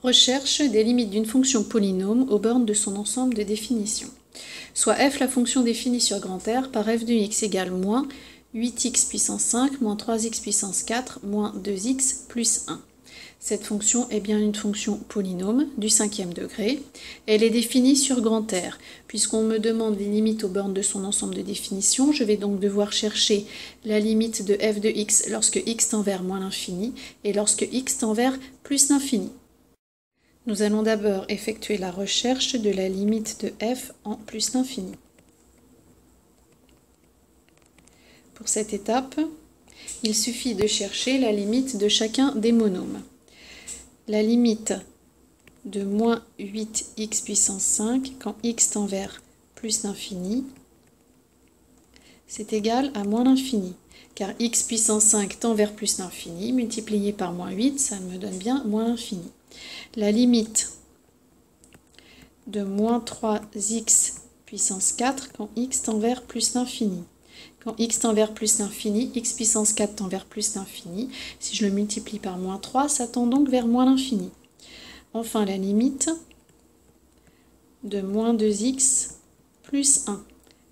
Recherche des limites d'une fonction polynôme aux bornes de son ensemble de définition. Soit f la fonction définie sur grand R par f de x égale moins 8x puissance 5 moins 3x puissance 4 moins 2x plus 1. Cette fonction est bien une fonction polynôme du 5e degré. Elle est définie sur grand R. Puisqu'on me demande les limites aux bornes de son ensemble de définition, je vais donc devoir chercher la limite de f de x lorsque x tend vers moins l'infini et lorsque x tend vers plus l'infini. Nous allons d'abord effectuer la recherche de la limite de f en plus l'infini. Pour cette étape, il suffit de chercher la limite de chacun des monômes. La limite de moins 8x puissance 5 quand x tend vers plus l'infini, c'est égal à moins l'infini. Car x puissance 5 tend vers plus l'infini, multiplié par moins 8, ça me donne bien moins l'infini. La limite de moins 3x puissance 4 quand x tend vers plus l'infini. Quand x tend vers plus l'infini, x puissance 4 tend vers plus l'infini. Si je le multiplie par moins 3, ça tend donc vers moins l'infini. Enfin, la limite de moins 2x plus 1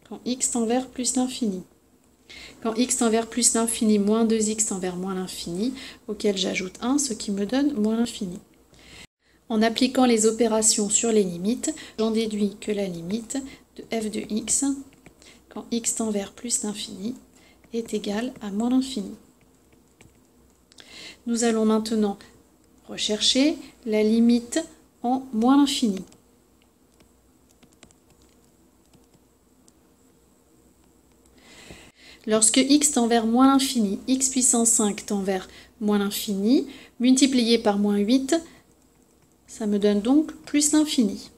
quand x tend vers plus l'infini. Quand x tend vers plus l'infini, moins 2x tend vers moins l'infini, auquel j'ajoute 1, ce qui me donne moins l'infini. En appliquant les opérations sur les limites, j'en déduis que la limite de f de x, quand x tend vers plus l'infini, est égale à moins l'infini. Nous allons maintenant rechercher la limite en moins l'infini. Lorsque x tend vers moins l'infini, x puissance 5 tend vers moins l'infini, multiplié par moins 8, ça me donne donc plus l'infini.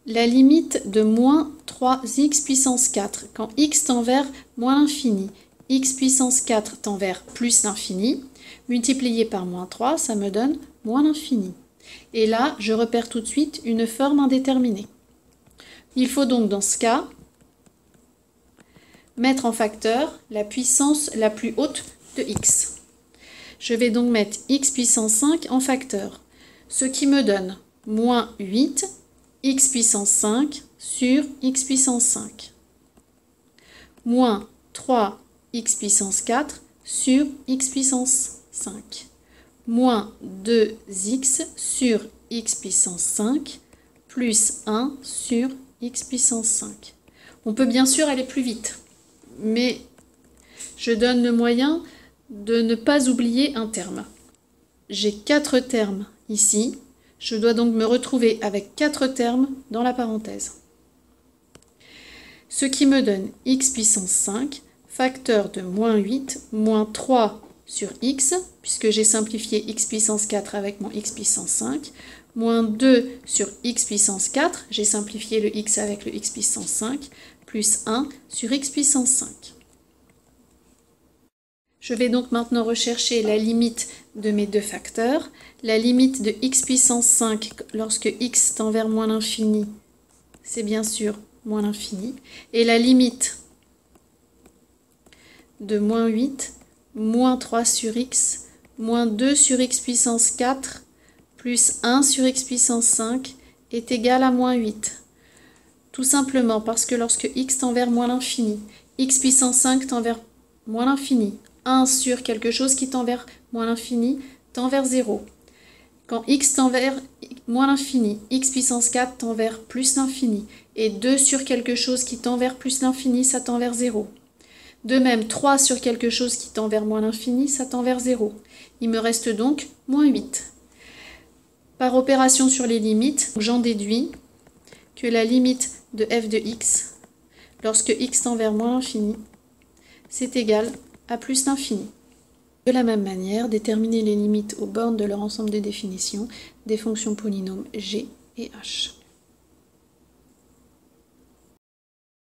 La limite de moins 3x puissance 4, quand x tend vers moins l'infini, x puissance 4 tend vers plus l'infini, multiplié par moins 3, ça me donne moins l'infini. Et là, je repère tout de suite une forme indéterminée. Il faut donc dans ce cas mettre en facteur la puissance la plus haute de x. Je vais donc mettre x puissance 5 en facteur, ce qui me donne moins 8 x puissance 5 sur x puissance 5, moins 3 x puissance 4 sur x puissance 5, moins 2x sur x puissance 5, plus 1 sur x puissance 5. On peut bien sûr aller plus vite, mais je donne le moyen de ne pas oublier un terme. J'ai 4 termes ici, je dois donc me retrouver avec 4 termes dans la parenthèse. Ce qui me donne x puissance 5, facteur de moins 8, moins 3 sur x, puisque j'ai simplifié x puissance 4 avec mon x puissance 5, moins 2 sur x puissance 4, j'ai simplifié le x avec le x puissance 5, plus 1 sur x puissance 5. Je vais donc maintenant rechercher la limite de mes deux facteurs. La limite de x puissance 5 lorsque x tend vers moins l'infini, c'est bien sûr moins l'infini. Et la limite de moins 8, moins 3 sur x, moins 2 sur x puissance 4, plus 1 sur x puissance 5 est égal à moins 8. Tout simplement parce que lorsque x tend vers moins l'infini, x puissance 5 tend vers moins l'infini. 1 sur quelque chose qui tend vers moins l'infini tend vers 0. Quand x tend vers moins l'infini, x puissance 4 tend vers plus l'infini. Et 2 sur quelque chose qui tend vers plus l'infini, ça tend vers 0. De même, 3 sur quelque chose qui tend vers moins l'infini, ça tend vers 0. Il me reste donc moins 8. Par opération sur les limites, j'en déduis que la limite de f de x, lorsque x tend vers moins l'infini, c'est égal à plus l'infini. De la même manière, déterminer les limites aux bornes de leur ensemble de définition des fonctions polynômes g et h.